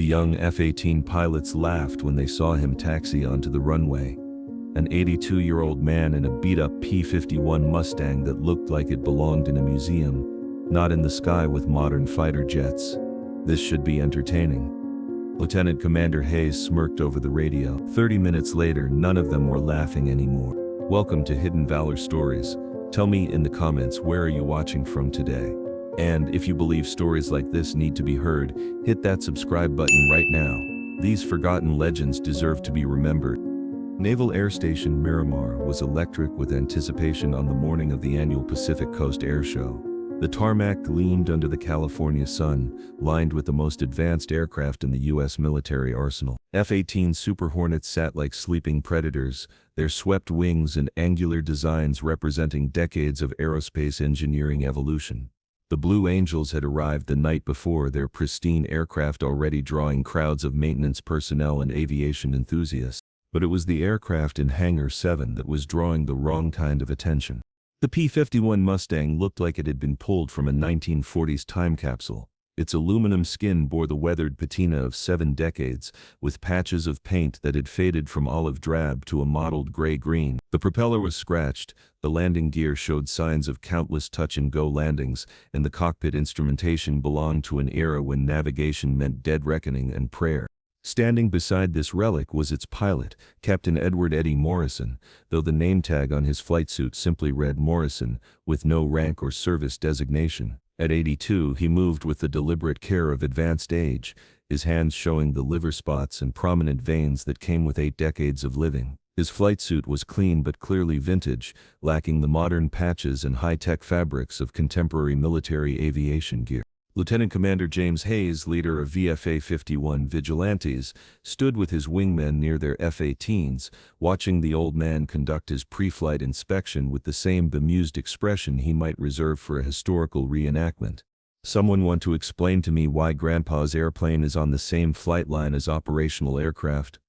young F-18 pilots laughed when they saw him taxi onto the runway. An 82-year-old man in a beat-up P-51 Mustang that looked like it belonged in a museum, not in the sky with modern fighter jets. This should be entertaining. Lieutenant Commander Hayes smirked over the radio. 30 minutes later, none of them were laughing anymore. Welcome to Hidden Valor Stories. Tell me in the comments, where are you watching from today? And if you believe stories like this need to be heard, hit that subscribe button right now. These forgotten legends deserve to be remembered. Naval Air Station Miramar was electric with anticipation on the morning of the annual Pacific Coast Airshow. The tarmac gleamed under the California sun, lined with the most advanced aircraft in the U.S. military arsenal. F-18 Super Hornets sat like sleeping predators, their swept wings and angular designs representing decades of aerospace engineering evolution. The Blue Angels had arrived the night before, their pristine aircraft already drawing crowds of maintenance personnel and aviation enthusiasts. But it was the aircraft in Hangar 7 that was drawing the wrong kind of attention. The P-51 Mustang looked like it had been pulled from a 1940s time capsule. Its aluminum skin bore the weathered patina of 7 decades, with patches of paint that had faded from olive drab to a mottled gray-green. The propeller was scratched, the landing gear showed signs of countless touch-and-go landings, and the cockpit instrumentation belonged to an era when navigation meant dead reckoning and prayer. Standing beside this relic was its pilot, Captain Edward Eddie Morrison, though the name tag on his flight suit simply read Morrison, with no rank or service designation. At 82, he moved with the deliberate care of advanced age, his hands showing the liver spots and prominent veins that came with 8 decades of living. His flight suit was clean but clearly vintage, lacking the modern patches and high-tech fabrics of contemporary military aviation gear. Lieutenant Commander James Hayes, leader of VFA 51 Vigilantes, stood with his wingmen near their F-18s, watching the old man conduct his pre-flight inspection with the same bemused expression he might reserve for a historical reenactment. "Someone want to explain to me why Grandpa's airplane is on the same flight line as operational aircraft?"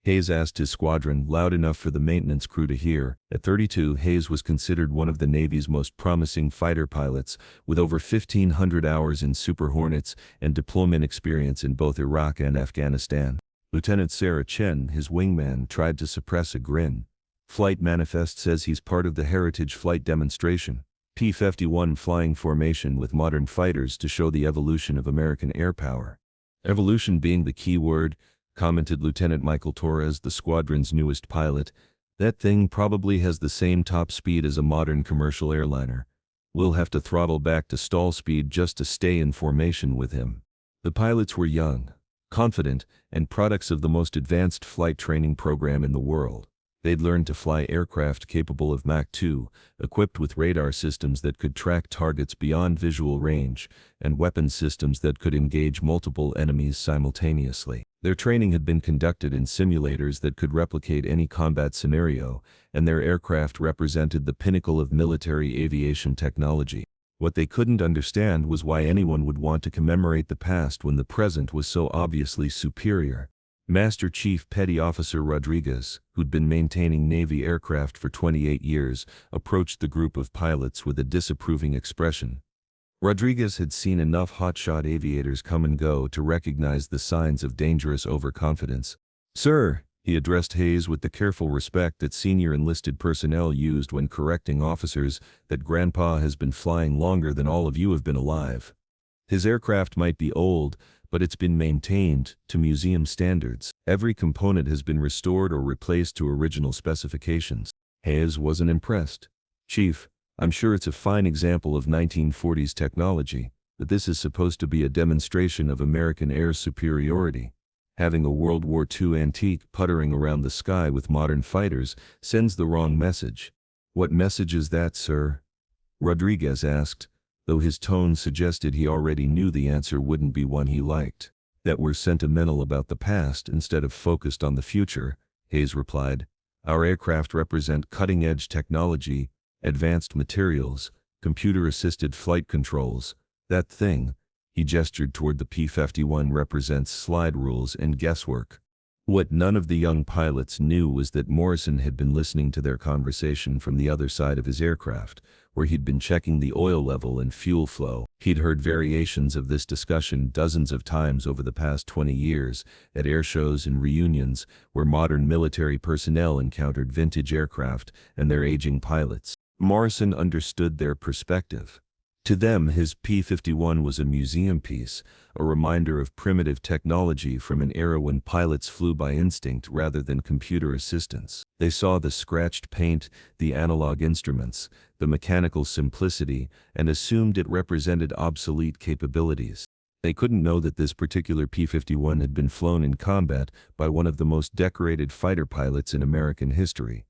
Hayes asked his squadron, loud enough for the maintenance crew to hear. At 32, Hayes was considered one of the Navy's most promising fighter pilots, with over 1,500 hours in Super Hornets and deployment experience in both Iraq and Afghanistan. Lieutenant Sarah Chen, his wingman, tried to suppress a grin. "Flight manifest says he's part of the Heritage Flight Demonstration. P-51 flying formation with modern fighters to show the evolution of American air power." Evolution being the key word, commented Lieutenant Michael Torres, the squadron's newest pilot. "That thing probably has the same top speed as a modern commercial airliner. We'll have to throttle back to stall speed just to stay in formation with him." The pilots were young, confident, and products of the most advanced flight training program in the world. They'd learned to fly aircraft capable of Mach 2, equipped with radar systems that could track targets beyond visual range, and weapon systems that could engage multiple enemies simultaneously. Their training had been conducted in simulators that could replicate any combat scenario, and their aircraft represented the pinnacle of military aviation technology. What they couldn't understand was why anyone would want to commemorate the past when the present was so obviously superior. Master Chief Petty Officer Rodriguez, who'd been maintaining Navy aircraft for 28 years, approached the group of pilots with a disapproving expression. Rodriguez had seen enough hotshot aviators come and go to recognize the signs of dangerous overconfidence. "Sir," he addressed Hayes with the careful respect that senior enlisted personnel used when correcting officers, "that Grandpa has been flying longer than all of you have been alive. His aircraft might be old, but it's been maintained to museum standards. Every component has been restored or replaced to original specifications." Hayes wasn't impressed. "Chief, I'm sure it's a fine example of 1940s technology, but this is supposed to be a demonstration of American air superiority. Having a World War II antique puttering around the sky with modern fighters sends the wrong message." "What message is that, sir?" Rodriguez asked, though his tone suggested he already knew the answer wouldn't be one he liked. "That we're sentimental about the past instead of focused on the future," Hayes replied. "Our aircraft represent cutting-edge technology, advanced materials, computer-assisted flight controls. That thing," he gestured toward the P-51, "represents slide rules and guesswork." What none of the young pilots knew was that Morrison had been listening to their conversation from the other side of his aircraft, where he'd been checking the oil level and fuel flow. He'd heard variations of this discussion dozens of times over the past 20 years, at airshows and reunions, where modern military personnel encountered vintage aircraft and their aging pilots. Morrison understood their perspective. To them, his P-51 was a museum piece, a reminder of primitive technology from an era when pilots flew by instinct rather than computer assistance. They saw the scratched paint, the analog instruments, the mechanical simplicity, and assumed it represented obsolete capabilities. They couldn't know that this particular P-51 had been flown in combat by one of the most decorated fighter pilots in American history.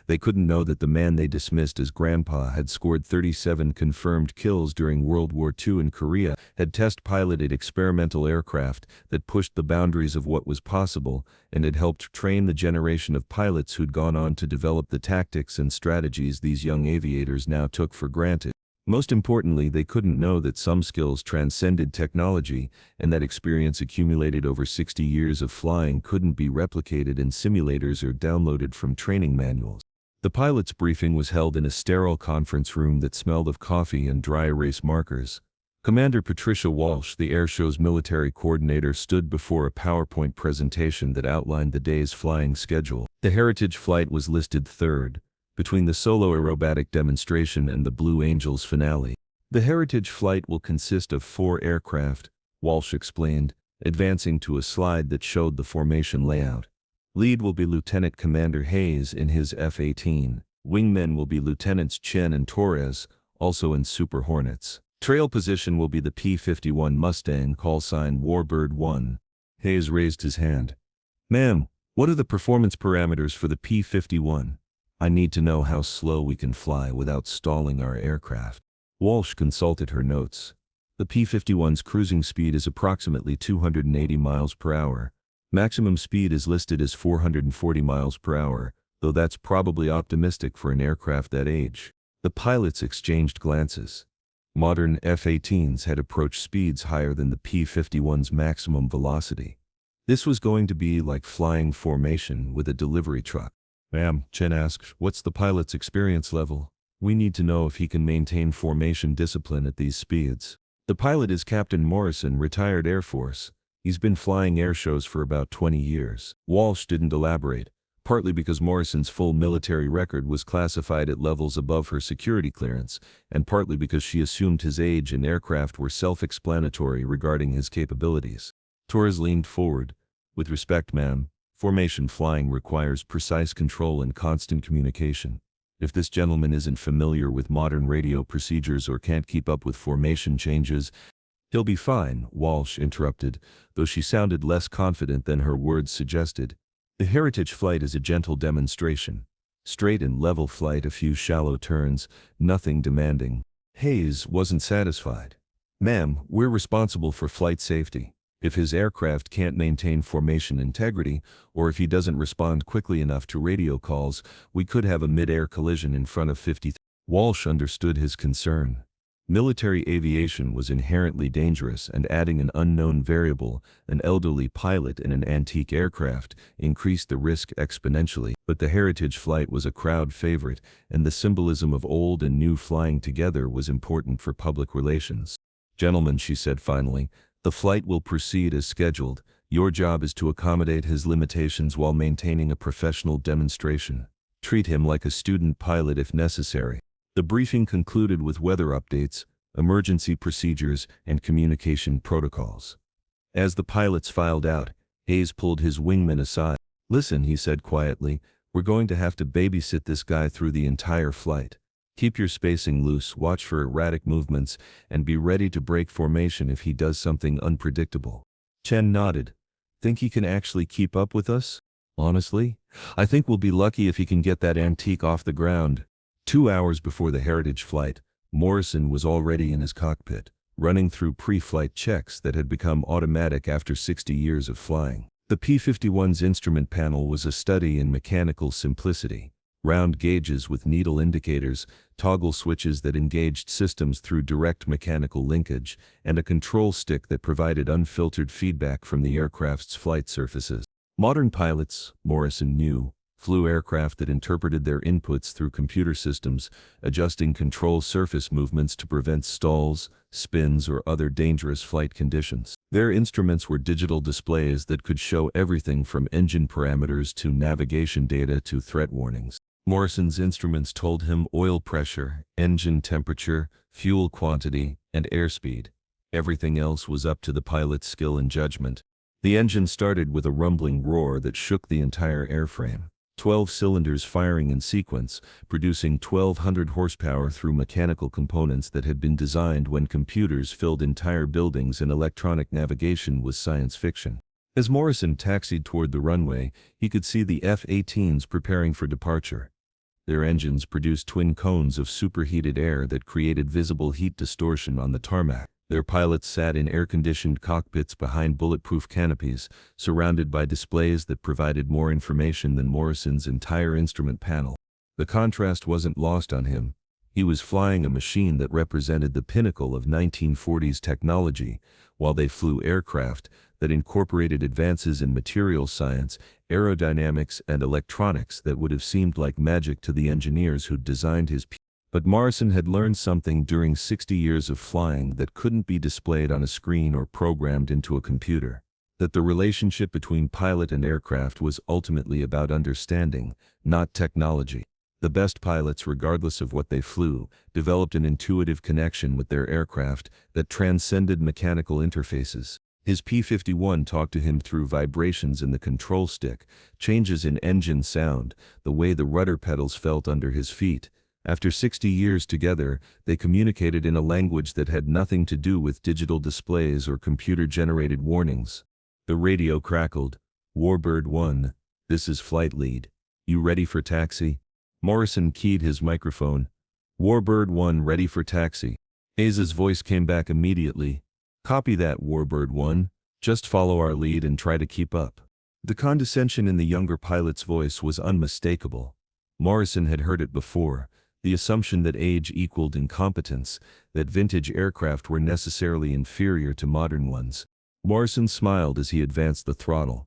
They couldn't know that the man they dismissed as Grandpa had scored 37 confirmed kills during World War II in Korea, had test-piloted experimental aircraft that pushed the boundaries of what was possible, and had helped train the generation of pilots who'd gone on to develop the tactics and strategies these young aviators now took for granted. Most importantly, they couldn't know that some skills transcended technology, and that experience accumulated over 60 years of flying couldn't be replicated in simulators or downloaded from training manuals. The pilot's briefing was held in a sterile conference room that smelled of coffee and dry erase markers. Commander Patricia Walsh, the Airshow's military coordinator, stood before a PowerPoint presentation that outlined the day's flying schedule. The Heritage flight was listed third, between the solo aerobatic demonstration and the Blue Angels finale. The Heritage flight will consist of 4 aircraft, Walsh explained, advancing to a slide that showed the formation layout. Lead will be Lieutenant Commander Hayes in his F-18. Wingmen will be Lieutenants Chen and Torres, also in Super Hornets. Trail position will be the P-51 Mustang, call sign Warbird 1. Hayes raised his hand. "Ma'am, what are the performance parameters for the P-51? I need to know how slow we can fly without stalling our aircraft." Walsh consulted her notes. The P-51's cruising speed is approximately 280 miles per hour. Maximum speed is listed as 440 miles per hour, though that's probably optimistic for an aircraft that age. The pilots exchanged glances. Modern F-18s had approached speeds higher than the P-51's maximum velocity. This was going to be like flying formation with a delivery truck. "Ma'am," Chen asked, "what's the pilot's experience level? We need to know if he can maintain formation discipline at these speeds." The pilot is Captain Morrison, retired Air Force. He's been flying air shows for about 20 years. Walsh didn't elaborate, partly because Morrison's full military record was classified at levels above her security clearance, and partly because she assumed his age and aircraft were self-explanatory regarding his capabilities. Torres leaned forward. "With respect, ma'am, formation flying requires precise control and constant communication. If this gentleman isn't familiar with modern radio procedures or can't keep up with formation changes, he'll be fine," Walsh interrupted, though she sounded less confident than her words suggested. The Heritage flight is a gentle demonstration. Straight and level flight, a few shallow turns, nothing demanding. Hayes wasn't satisfied. "Ma'am, we're responsible for flight safety. If his aircraft can't maintain formation integrity, or if he doesn't respond quickly enough to radio calls, we could have a mid-air collision in front of 50." Walsh understood his concern. Military aviation was inherently dangerous, and adding an unknown variable, an elderly pilot in an antique aircraft, increased the risk exponentially. But the Heritage flight was a crowd favorite, and the symbolism of old and new flying together was important for public relations. "Gentlemen," she said finally, "the flight will proceed as scheduled. Your job is to accommodate his limitations while maintaining a professional demonstration. Treat him like a student pilot if necessary." The briefing concluded with weather updates, emergency procedures, and communication protocols. As the pilots filed out, Hayes pulled his wingman aside. "Listen," he said quietly, "we're going to have to babysit this guy through the entire flight. Keep your spacing loose, watch for erratic movements, and be ready to break formation if he does something unpredictable." Chen nodded. "Think he can actually keep up with us?" "Honestly, I think we'll be lucky if he can get that antique off the ground." 2 hours before the Heritage flight, Morrison was already in his cockpit, running through pre-flight checks that had become automatic after 60 years of flying. The P-51's instrument panel was a study in mechanical simplicity. Round gauges with needle indicators, toggle switches that engaged systems through direct mechanical linkage, and a control stick that provided unfiltered feedback from the aircraft's flight surfaces. Modern pilots, Morrison knew, flew aircraft that interpreted their inputs through computer systems, adjusting control surface movements to prevent stalls, spins, or other dangerous flight conditions. Their instruments were digital displays that could show everything from engine parameters to navigation data to threat warnings. Morrison's instruments told him oil pressure, engine temperature, fuel quantity, and airspeed. Everything else was up to the pilot's skill and judgment. The engine started with a rumbling roar that shook the entire airframe. 12 cylinders firing in sequence, producing 1,200 horsepower through mechanical components that had been designed when computers filled entire buildings and electronic navigation was science fiction. As Morrison taxied toward the runway, he could see the F-18s preparing for departure. Their engines produced twin cones of superheated air that created visible heat distortion on the tarmac. Their pilots sat in air-conditioned cockpits behind bulletproof canopies, surrounded by displays that provided more information than Morrison's entire instrument panel. The contrast wasn't lost on him. He was flying a machine that represented the pinnacle of 1940s technology, while they flew aircraft that incorporated advances in material science, aerodynamics, and electronics that would have seemed like magic to the engineers who'd designed his P. But Morrison had learned something during 60 years of flying that couldn't be displayed on a screen or programmed into a computer. That the relationship between pilot and aircraft was ultimately about understanding, not technology. The best pilots, regardless of what they flew, developed an intuitive connection with their aircraft that transcended mechanical interfaces. His P-51 talked to him through vibrations in the control stick, changes in engine sound, the way the rudder pedals felt under his feet. After 60 years together, they communicated in a language that had nothing to do with digital displays or computer-generated warnings. The radio crackled. "Warbird 1, this is flight lead. You ready for taxi?" Morrison keyed his microphone. "Warbird 1 ready for taxi." Hayes's voice came back immediately. "Copy that, Warbird 1. Just follow our lead and try to keep up." The condescension in the younger pilot's voice was unmistakable. Morrison had heard it before. The assumption that age equaled incompetence, that vintage aircraft were necessarily inferior to modern ones. Morrison smiled as he advanced the throttle.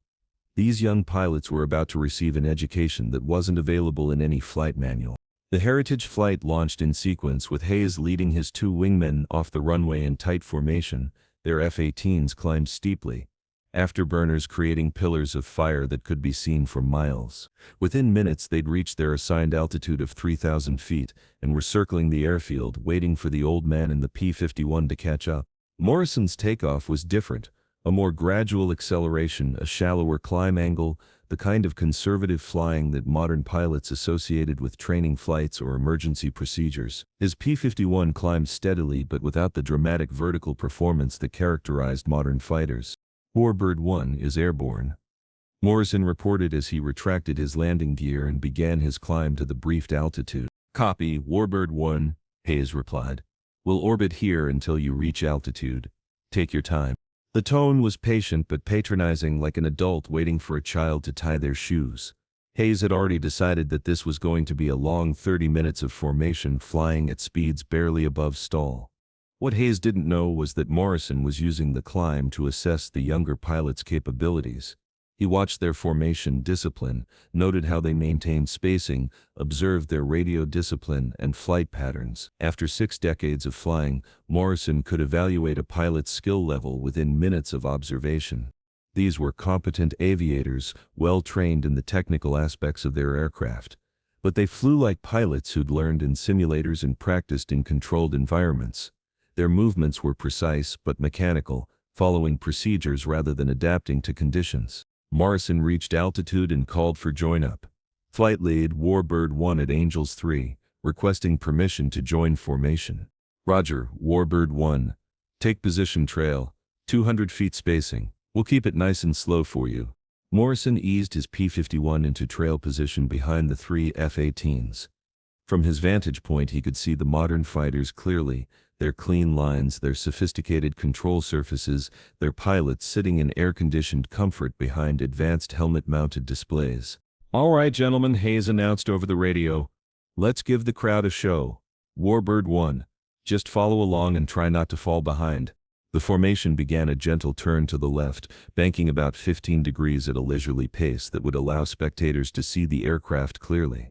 These young pilots were about to receive an education that wasn't available in any flight manual. The Heritage flight launched in sequence with Hayes leading his two wingmen off the runway in tight formation. Their F-18s climbed steeply, afterburners creating pillars of fire that could be seen for miles. Within minutes they'd reached their assigned altitude of 3,000 feet and were circling the airfield, waiting for the old man in the P-51 to catch up. Morrison's takeoff was different, a more gradual acceleration, a shallower climb angle, the kind of conservative flying that modern pilots associated with training flights or emergency procedures. His P-51 climbed steadily but without the dramatic vertical performance that characterized modern fighters. "Warbird 1 is airborne," Morrison reported as he retracted his landing gear and began his climb to the briefed altitude. "Copy, Warbird 1, Hayes replied. "We'll orbit here until you reach altitude. Take your time." The tone was patient but patronizing, like an adult waiting for a child to tie their shoes. Hayes had already decided that this was going to be a long 30 minutes of formation, flying at speeds barely above stall. What Hayes didn't know was that Morrison was using the climb to assess the younger pilot's capabilities. He watched their formation discipline, noted how they maintained spacing, observed their radio discipline and flight patterns. After 6 decades of flying, Morrison could evaluate a pilot's skill level within minutes of observation. These were competent aviators, well trained in the technical aspects of their aircraft. But they flew like pilots who'd learned in simulators and practiced in controlled environments. Their movements were precise but mechanical, following procedures rather than adapting to conditions. Morrison reached altitude and called for join-up. Flight lead Warbird 1 at Angels 3, requesting permission to join formation. "Roger, Warbird 1. Take position trail, 200 feet spacing. We'll keep it nice and slow for you." Morrison eased his P-51 into trail position behind the 3 F-18s. From his vantage point he could see the modern fighters clearly, their clean lines, their sophisticated control surfaces, their pilots sitting in air-conditioned comfort behind advanced helmet-mounted displays. "All right, gentlemen," Hayes announced over the radio. "Let's give the crowd a show. Warbird 1, just follow along and try not to fall behind." The formation began a gentle turn to the left, banking about 15 degrees at a leisurely pace that would allow spectators to see the aircraft clearly.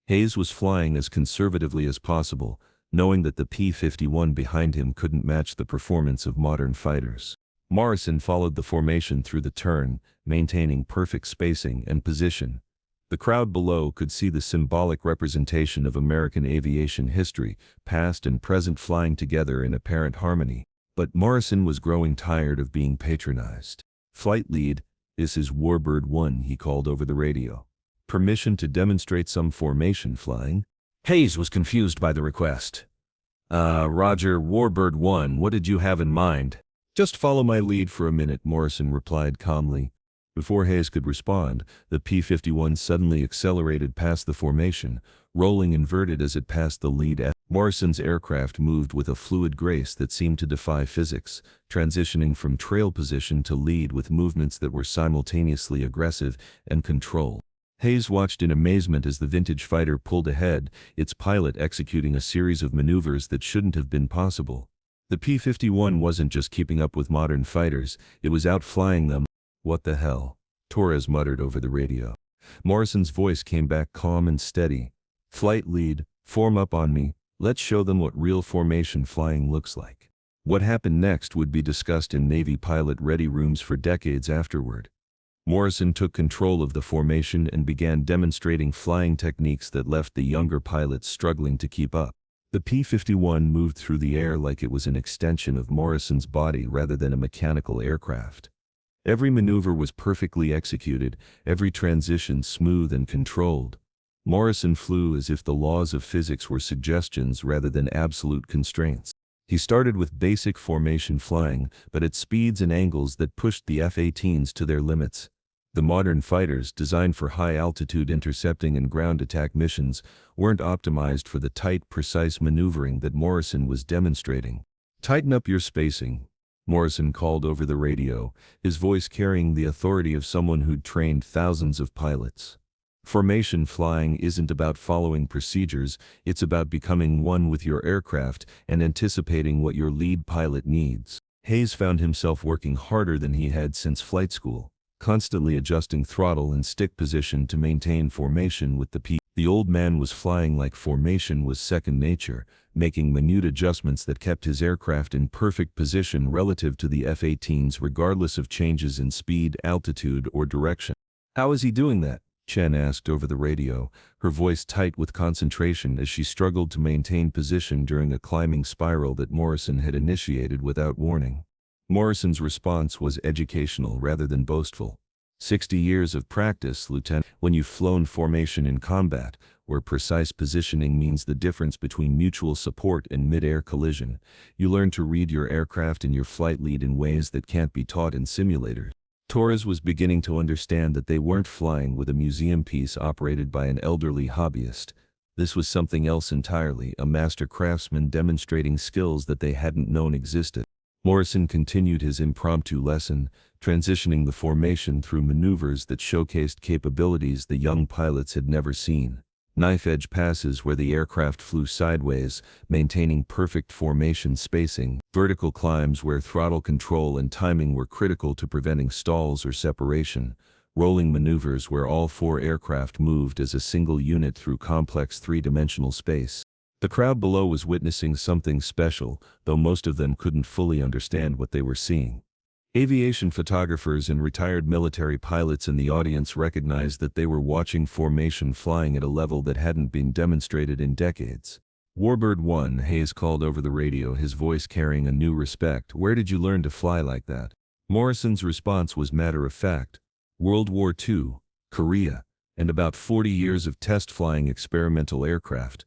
Hayes was flying as conservatively as possible, knowing that the P-51 behind him couldn't match the performance of modern fighters. Morrison followed the formation through the turn, maintaining perfect spacing and position. The crowd below could see the symbolic representation of American aviation history, past and present flying together in apparent harmony. But Morrison was growing tired of being patronized. "Flight lead, this is Warbird 1, he called over the radio. "Permission to demonstrate some formation flying?" Hayes was confused by the request. Roger, Warbird 1, what did you have in mind?" "Just follow my lead for a minute," Morrison replied calmly. Before Hayes could respond, the P-51 suddenly accelerated past the formation, rolling inverted as it passed the lead. Morrison's aircraft moved with a fluid grace that seemed to defy physics, transitioning from trail position to lead with movements that were simultaneously aggressive and controlled. Hayes watched in amazement as the vintage fighter pulled ahead, its pilot executing a series of maneuvers that shouldn't have been possible. The P-51 wasn't just keeping up with modern fighters, it was outflying them. "What the hell?" Torres muttered over the radio. Morrison's voice came back calm and steady. "Flight lead, form up on me. Let's show them what real formation flying looks like." What happened next would be discussed in Navy pilot ready rooms for decades afterward. Morrison took control of the formation and began demonstrating flying techniques that left the younger pilots struggling to keep up. The P-51 moved through the air like it was an extension of Morrison's body rather than a mechanical aircraft. Every maneuver was perfectly executed, every transition smooth and controlled. Morrison flew as if the laws of physics were suggestions rather than absolute constraints. He started with basic formation flying, but at speeds and angles that pushed the F-18s to their limits. The modern fighters, designed for high-altitude intercepting and ground attack missions, weren't optimized for the tight, precise maneuvering that Morrison was demonstrating. "Tighten up your spacing," Morrison called over the radio, his voice carrying the authority of someone who'd trained thousands of pilots. Formation flying isn't about following procedures, it's about becoming one with your aircraft and anticipating what your lead pilot needs. Hayes found himself working harder than he had since flight school, constantly adjusting throttle and stick position to maintain formation with the P. The old man was flying like formation was second nature, making minute adjustments that kept his aircraft in perfect position relative to the F-18s regardless of changes in speed, altitude, or direction. "How is he doing that?" Chen asked over the radio, her voice tight with concentration as she struggled to maintain position during a climbing spiral that Morrison had initiated without warning. Morrison's response was educational rather than boastful. 60 years of practice, Lieutenant. When you've flown formation in combat, where precise positioning means the difference between mutual support and mid-air collision, you learn to read your aircraft and your flight lead in ways that can't be taught in simulators. Torres was beginning to understand that they weren't flying with a museum piece operated by an elderly hobbyist. This was something else entirely, a master craftsman demonstrating skills that they hadn't known existed. Morrison continued his impromptu lesson, transitioning the formation through maneuvers that showcased capabilities the young pilots had never seen. Knife-edge passes where the aircraft flew sideways, maintaining perfect formation spacing, vertical climbs where throttle control and timing were critical to preventing stalls or separation, rolling maneuvers where all four aircraft moved as a single unit through complex three-dimensional space. The crowd below was witnessing something special, though most of them couldn't fully understand what they were seeing. Aviation photographers and retired military pilots in the audience recognized that they were watching formation flying at a level that hadn't been demonstrated in decades. "Warbird 1, Hayes called over the radio, his voice carrying a new respect. "Where did you learn to fly like that?" Morrison's response was matter-of-fact. "World War II, Korea, and about 40 years of test-flying experimental aircraft.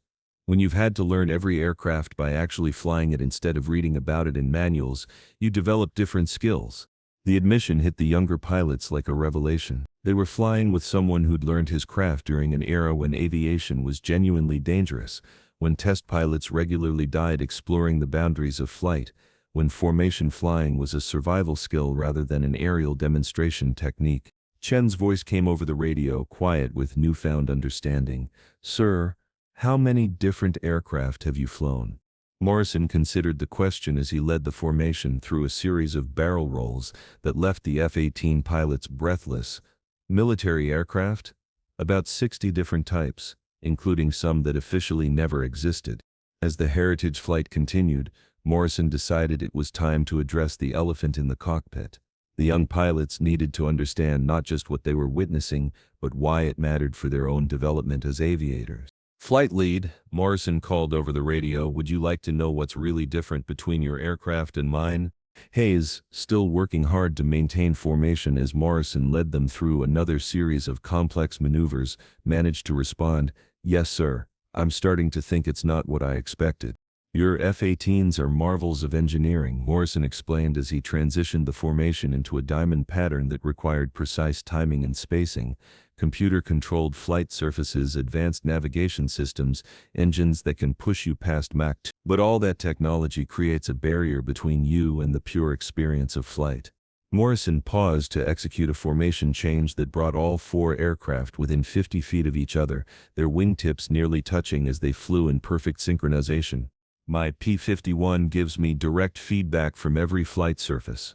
When you've had to learn every aircraft by actually flying it instead of reading about it in manuals, you develop different skills." The admission hit the younger pilots like a revelation. They were flying with someone who'd learned his craft during an era when aviation was genuinely dangerous, when test pilots regularly died exploring the boundaries of flight, when formation flying was a survival skill rather than an aerial demonstration technique. Chen's voice came over the radio, quiet with newfound understanding. "Sir, how many different aircraft have you flown?" Morrison considered the question as he led the formation through a series of barrel rolls that left the F-18 pilots breathless. Military aircraft? About 60 different types, including some that officially never existed. As the heritage flight continued, Morrison decided it was time to address the elephant in the cockpit. The young pilots needed to understand not just what they were witnessing, but why it mattered for their own development as aviators. "Flight lead," Morrison called over the radio, "would you like to know what's really different between your aircraft and mine?" Hayes, still working hard to maintain formation as Morrison led them through another series of complex maneuvers, managed to respond, "Yes, sir. I'm starting to think it's not what I expected." "Your F-18s are marvels of engineering," Morrison explained as he transitioned the formation into a diamond pattern that required precise timing and spacing, computer-controlled flight surfaces, advanced navigation systems, engines that can push you past Mach 2. But all that technology creates a barrier between you and the pure experience of flight. Morrison paused to execute a formation change that brought all four aircraft within 50 feet of each other, their wingtips nearly touching as they flew in perfect synchronization. "My P-51 gives me direct feedback from every flight surface.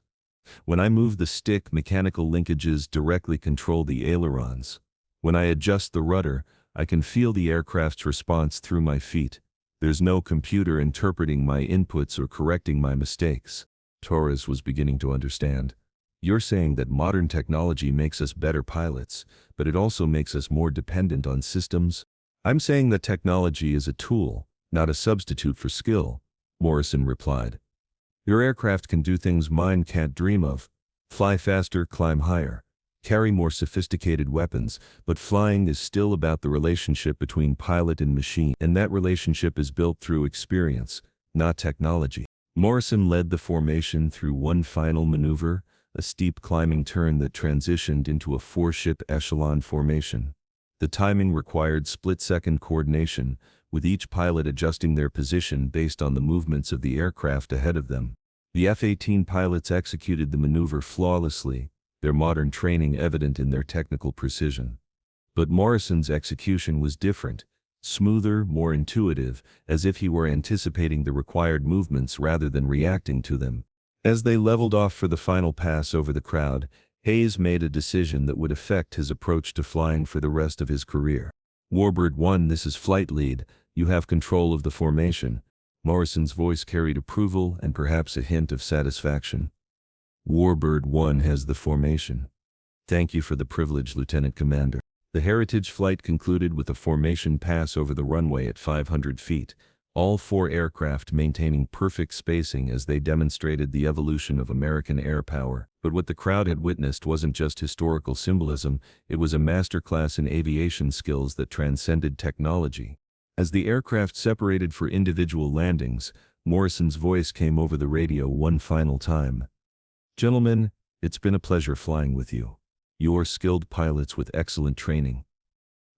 When I move the stick, mechanical linkages directly control the ailerons. When I adjust the rudder, I can feel the aircraft's response through my feet. There's no computer interpreting my inputs or correcting my mistakes." Torres was beginning to understand. "You're saying that modern technology makes us better pilots, but it also makes us more dependent on systems?" "I'm saying that technology is a tool, not a substitute for skill," Morrison replied. "Your aircraft can do things mine can't dream of. Fly faster, climb higher, carry more sophisticated weapons, but flying is still about the relationship between pilot and machine, and that relationship is built through experience, not technology." Morrison led the formation through one final maneuver, a steep climbing turn that transitioned into a four-ship echelon formation. The timing required split-second coordination, with each pilot adjusting their position based on the movements of the aircraft ahead of them. The F-18 pilots executed the maneuver flawlessly, their modern training evident in their technical precision. But Morrison's execution was different, smoother, more intuitive, as if he were anticipating the required movements rather than reacting to them. As they leveled off for the final pass over the crowd, Hayes made a decision that would affect his approach to flying for the rest of his career. "Warbird 1, this is flight lead. You have control of the formation." Morrison's voice carried approval and perhaps a hint of satisfaction. "Warbird 1 has the formation. Thank you for the privilege, Lieutenant Commander." The heritage flight concluded with a formation pass over the runway at 500 feet, all four aircraft maintaining perfect spacing as they demonstrated the evolution of American air power. But what the crowd had witnessed wasn't just historical symbolism, it was a masterclass in aviation skills that transcended technology. As the aircraft separated for individual landings, Morrison's voice came over the radio one final time. "Gentlemen, it's been a pleasure flying with you. You're skilled pilots with excellent training.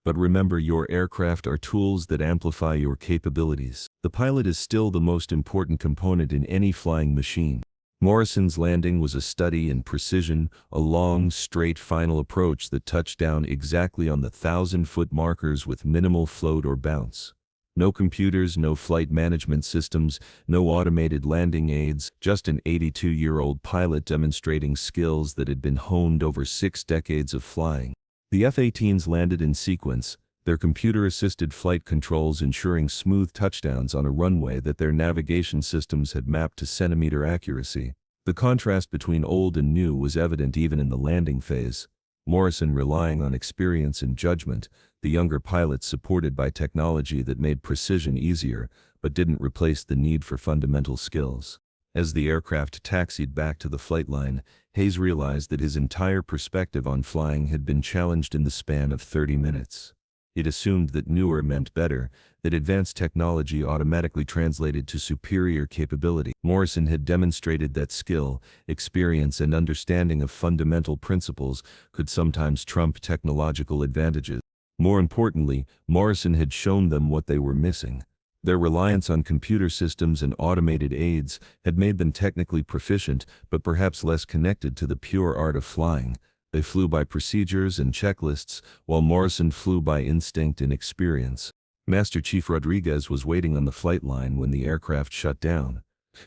But remember, your aircraft are tools that amplify your capabilities. The pilot is still the most important component in any flying machine." Morrison's landing was a study in precision, a long, straight final approach that touched down exactly on the 1,000-foot markers with minimal float or bounce. No computers, no flight management systems, no automated landing aids, just an 82-year-old pilot demonstrating skills that had been honed over 6 decades of flying. The F-18s landed in sequence, their computer-assisted flight controls ensuring smooth touchdowns on a runway that their navigation systems had mapped to centimeter accuracy. The contrast between old and new was evident even in the landing phase. Morrison relying on experience and judgment, the younger pilots supported by technology that made precision easier, but didn't replace the need for fundamental skills. As the aircraft taxied back to the flight line, Hayes realized that his entire perspective on flying had been challenged in the span of 30 minutes. It assumed that newer meant better, that advanced technology automatically translated to superior capability. Morrison had demonstrated that skill, experience, and understanding of fundamental principles could sometimes trump technological advantages. More importantly, Morrison had shown them what they were missing. Their reliance on computer systems and automated aids had made them technically proficient, but perhaps less connected to the pure art of flying. They flew by procedures and checklists, while Morrison flew by instinct and experience. Master Chief Rodriguez was waiting on the flight line when the aircraft shut down,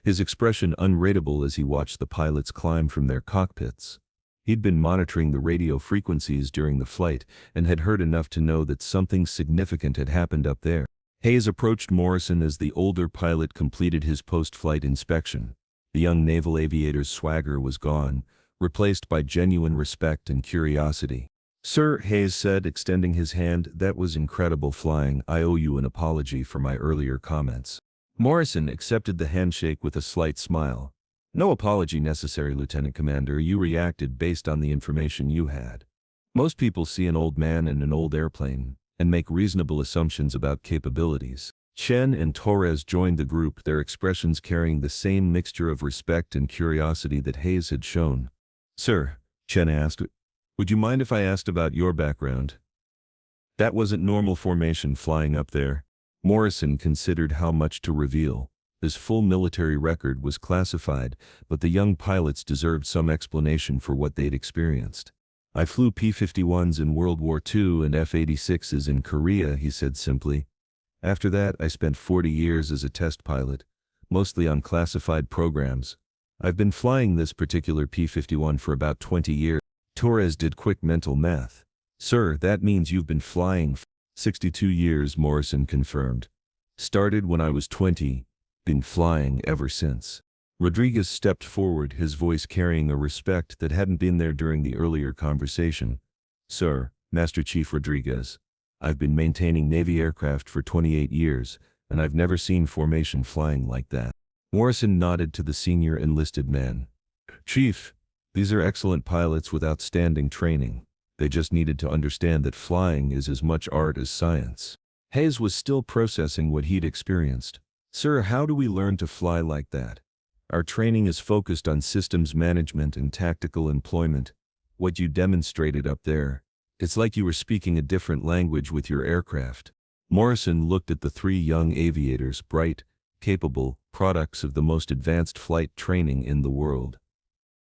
his expression unreadable as he watched the pilots climb from their cockpits. He'd been monitoring the radio frequencies during the flight and had heard enough to know that something significant had happened up there. Hayes approached Morrison as the older pilot completed his post-flight inspection. The young naval aviator's swagger was gone, replaced by genuine respect and curiosity. "Sir," Hayes said, extending his hand, "that was incredible flying. I owe you an apology for my earlier comments." Morrison accepted the handshake with a slight smile. "No apology necessary, Lieutenant Commander. You reacted based on the information you had. Most people see an old man in an old airplane and make reasonable assumptions about capabilities." Chen and Torres joined the group, their expressions carrying the same mixture of respect and curiosity that Hayes had shown. "Sir," Chen asked, "would you mind if I asked about your background?" "That wasn't normal formation flying up there." Morrison considered how much to reveal. His full military record was classified, but the young pilots deserved some explanation for what they'd experienced. "I flew P-51s in World War II and F-86s in Korea," he said simply. "After that, I spent 40 years as a test pilot, mostly on classified programs. I've been flying this particular P-51 for about 20 years. Torres did quick mental math. "Sir, that means you've been flying 62 years, Morrison confirmed. "Started when I was 20, been flying ever since." Rodriguez stepped forward, his voice carrying a respect that hadn't been there during the earlier conversation. "Sir, Master Chief Rodriguez, I've been maintaining Navy aircraft for 28 years, and I've never seen formation flying like that." Morrison nodded to the senior enlisted man. "Chief, these are excellent pilots with outstanding training. They just needed to understand that flying is as much art as science." Hayes was still processing what he'd experienced. "Sir, how do we learn to fly like that? Our training is focused on systems management and tactical employment. What you demonstrated up there, it's like you were speaking a different language with your aircraft." Morrison looked at the three young aviators, bright, capable, products of the most advanced flight training in the world.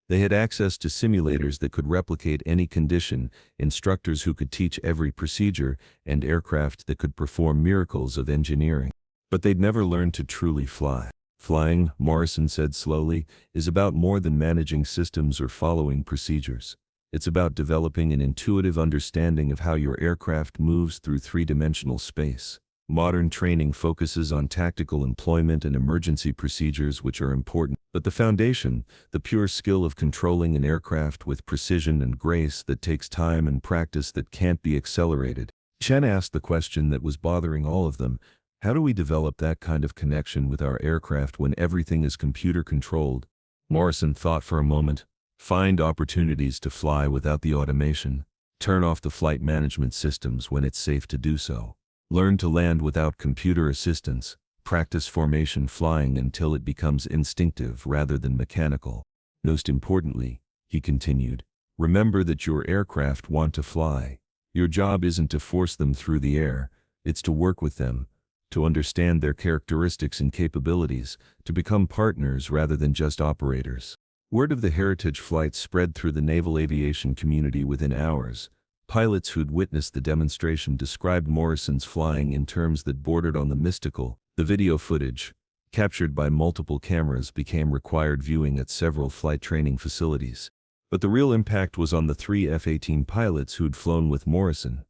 They had access to simulators that could replicate any condition, instructors who could teach every procedure, and aircraft that could perform miracles of engineering. But they'd never learned to truly fly. "Flying," Morrison said slowly, "is about more than managing systems or following procedures. It's about developing an intuitive understanding of how your aircraft moves through three-dimensional space. Modern training focuses on tactical employment and emergency procedures, which are important. But the foundation, the pure skill of controlling an aircraft with precision and grace that takes time and practice that can't be accelerated." Chen asked the question that was bothering all of them. "How do we develop that kind of connection with our aircraft when everything is computer-controlled?" Morrison thought for a moment. "Find opportunities to fly without the automation. Turn off the flight management systems when it's safe to do so. Learn to land without computer assistance. Practice formation flying until it becomes instinctive rather than mechanical. Most importantly," he continued, "remember that your aircraft want to fly. Your job isn't to force them through the air, it's to work with them, to understand their characteristics and capabilities, to become partners rather than just operators." Word of the heritage flight spread through the naval aviation community within hours. Pilots who'd witnessed the demonstration described Morrison's flying in terms that bordered on the mystical. The video footage, captured by multiple cameras, became required viewing at several flight training facilities. But the real impact was on the three F-18 pilots who'd flown with Morrison.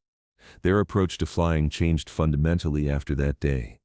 Their approach to flying changed fundamentally after that day.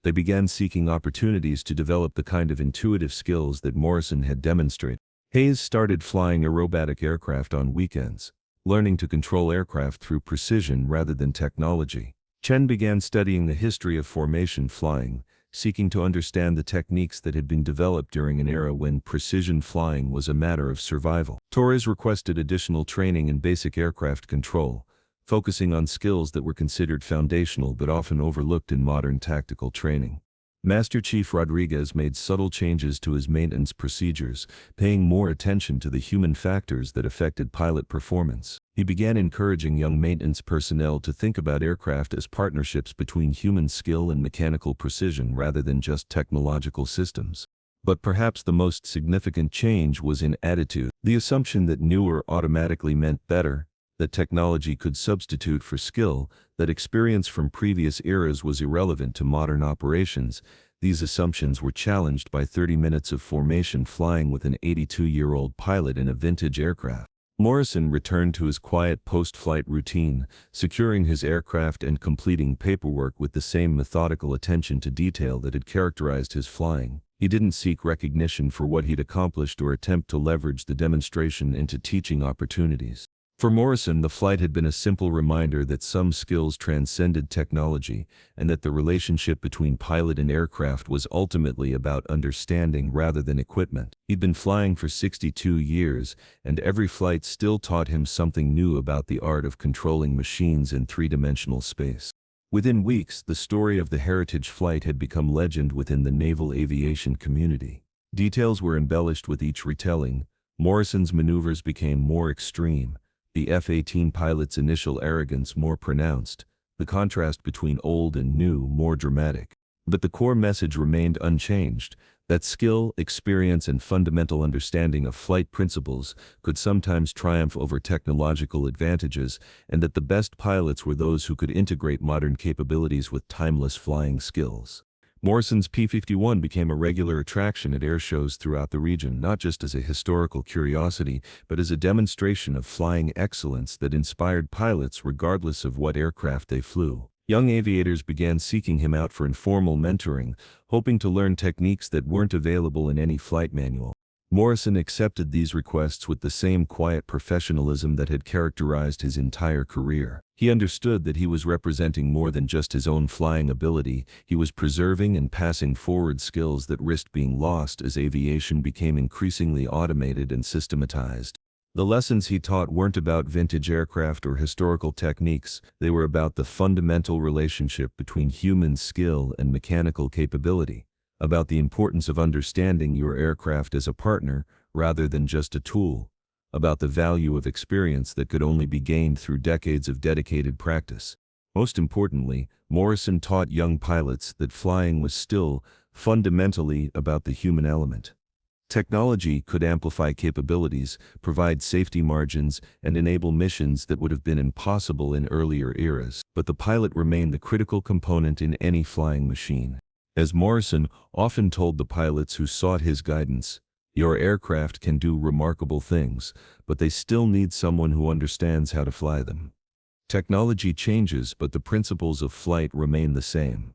They began seeking opportunities to develop the kind of intuitive skills that Morrison had demonstrated. Hayes started flying aerobatic aircraft on weekends, learning to control aircraft through precision rather than technology. Chen began studying the history of formation flying, seeking to understand the techniques that had been developed during an era when precision flying was a matter of survival. Torres requested additional training in basic aircraft control, focusing on skills that were considered foundational but often overlooked in modern tactical training. Master Chief Rodriguez made subtle changes to his maintenance procedures, paying more attention to the human factors that affected pilot performance. He began encouraging young maintenance personnel to think about aircraft as partnerships between human skill and mechanical precision rather than just technological systems. But perhaps the most significant change was in attitude. The assumption that newer automatically meant better, that technology could substitute for skill, that experience from previous eras was irrelevant to modern operations. These assumptions were challenged by 30 minutes of formation flying with an 82-year-old pilot in a vintage aircraft. Morrison returned to his quiet post-flight routine, securing his aircraft and completing paperwork with the same methodical attention to detail that had characterized his flying. He didn't seek recognition for what he'd accomplished or attempt to leverage the demonstration into teaching opportunities. For Morrison, the flight had been a simple reminder that some skills transcended technology, and that the relationship between pilot and aircraft was ultimately about understanding rather than equipment. He'd been flying for 62 years, and every flight still taught him something new about the art of controlling machines in three-dimensional space. Within weeks, the story of the heritage flight had become legend within the naval aviation community. Details were embellished with each retelling. Morrison's maneuvers became more extreme, the F-18 pilot's initial arrogance more pronounced, the contrast between old and new more dramatic. But the core message remained unchanged, that skill, experience, and fundamental understanding of flight principles could sometimes triumph over technological advantages, and that the best pilots were those who could integrate modern capabilities with timeless flying skills. Morrison's P-51 became a regular attraction at airshows throughout the region, not just as a historical curiosity, but as a demonstration of flying excellence that inspired pilots regardless of what aircraft they flew. Young aviators began seeking him out for informal mentoring, hoping to learn techniques that weren't available in any flight manual. Morrison accepted these requests with the same quiet professionalism that had characterized his entire career. He understood that he was representing more than just his own flying ability. He was preserving and passing forward skills that risked being lost as aviation became increasingly automated and systematized. The lessons he taught weren't about vintage aircraft or historical techniques. They were about the fundamental relationship between human skill and mechanical capability, about the importance of understanding your aircraft as a partner rather than just a tool, about the value of experience that could only be gained through decades of dedicated practice. Most importantly, Morrison taught young pilots that flying was still fundamentally about the human element. Technology could amplify capabilities, provide safety margins, and enable missions that would have been impossible in earlier eras, but the pilot remained the critical component in any flying machine. As Morrison often told the pilots who sought his guidance, "Your aircraft can do remarkable things, but they still need someone who understands how to fly them." Technology changes, but the principles of flight remain the same.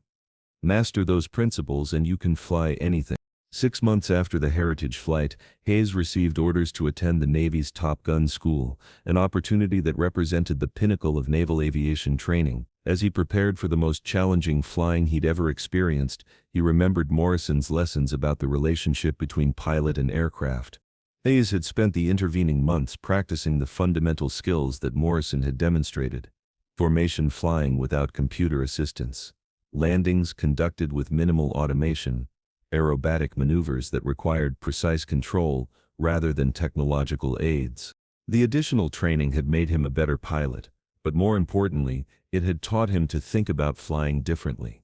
Master those principles and you can fly anything. 6 months after the heritage flight, Hayes received orders to attend the Navy's Top Gun School, an opportunity that represented the pinnacle of naval aviation training. As he prepared for the most challenging flying he'd ever experienced, he remembered Morrison's lessons about the relationship between pilot and aircraft. Hayes had spent the intervening months practicing the fundamental skills that Morrison had demonstrated: formation flying without computer assistance, landings conducted with minimal automation, aerobatic maneuvers that required precise control rather than technological aids. The additional training had made him a better pilot, but more importantly, it had taught him to think about flying differently.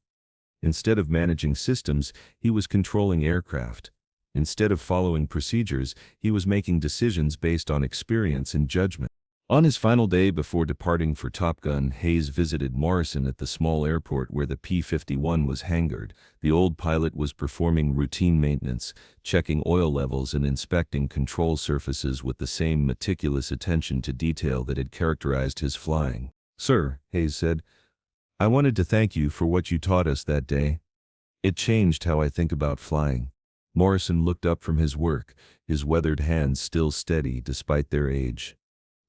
Instead of managing systems, he was controlling aircraft. Instead of following procedures, he was making decisions based on experience and judgment. On his final day before departing for Top Gun, Hayes visited Morrison at the small airport where the P-51 was hangared. The old pilot was performing routine maintenance, checking oil levels and inspecting control surfaces with the same meticulous attention to detail that had characterized his flying. "Sir," Hayes said, "I wanted to thank you for what you taught us that day. It changed how I think about flying." Morrison looked up from his work, his weathered hands still steady despite their age.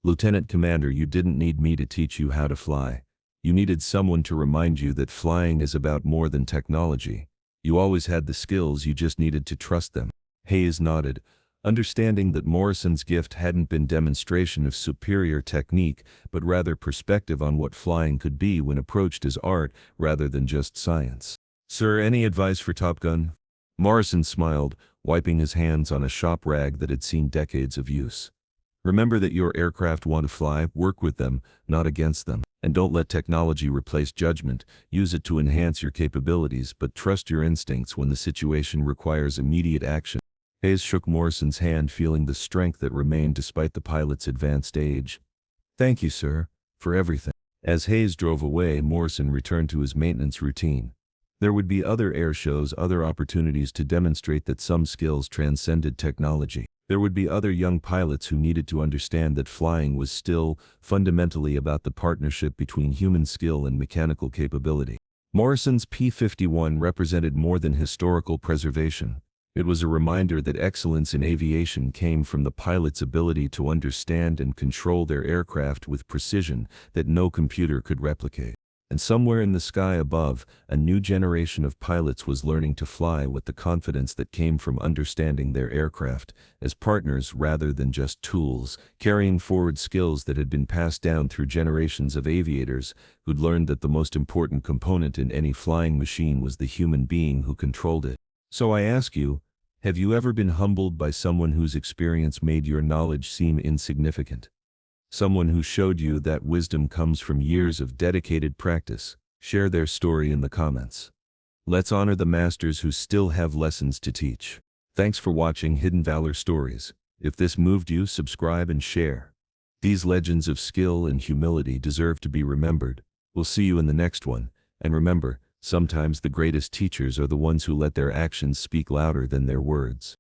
"Lieutenant Commander, you didn't need me to teach you how to fly. You needed someone to remind you that flying is about more than technology. You always had the skills, you just needed to trust them." Hayes nodded, understanding that Morrison's gift hadn't been demonstration of superior technique, but rather perspective on what flying could be when approached as art rather than just science. "Sir, any advice for Top Gun?" Morrison smiled, wiping his hands on a shop rag that had seen decades of use. "Remember that your aircraft want to fly, work with them, not against them. And don't let technology replace judgment. Use it to enhance your capabilities, but trust your instincts when the situation requires immediate action." Hayes shook Morrison's hand, feeling the strength that remained despite the pilot's advanced age. Thank you, sir, for everything. As Hayes drove away, Morrison returned to his maintenance routine. There would be other air shows, other opportunities to demonstrate that some skills transcended technology. There would be other young pilots who needed to understand that flying was still fundamentally about the partnership between human skill and mechanical capability. Morrison's P-51 represented more than historical preservation. It was a reminder that excellence in aviation came from the pilot's ability to understand and control their aircraft with precision that no computer could replicate. And somewhere in the sky above, a new generation of pilots was learning to fly with the confidence that came from understanding their aircraft as partners rather than just tools, carrying forward skills that had been passed down through generations of aviators who'd learned that the most important component in any flying machine was the human being who controlled it. So I ask you, have you ever been humbled by someone whose experience made your knowledge seem insignificant? Someone who showed you that wisdom comes from years of dedicated practice? Share their story in the comments. Let's honor the masters who still have lessons to teach. Thanks for watching Hidden Valor Stories. If this moved you, subscribe and share. These legends of skill and humility deserve to be remembered. We'll see you in the next one. And remember, sometimes the greatest teachers are the ones who let their actions speak louder than their words.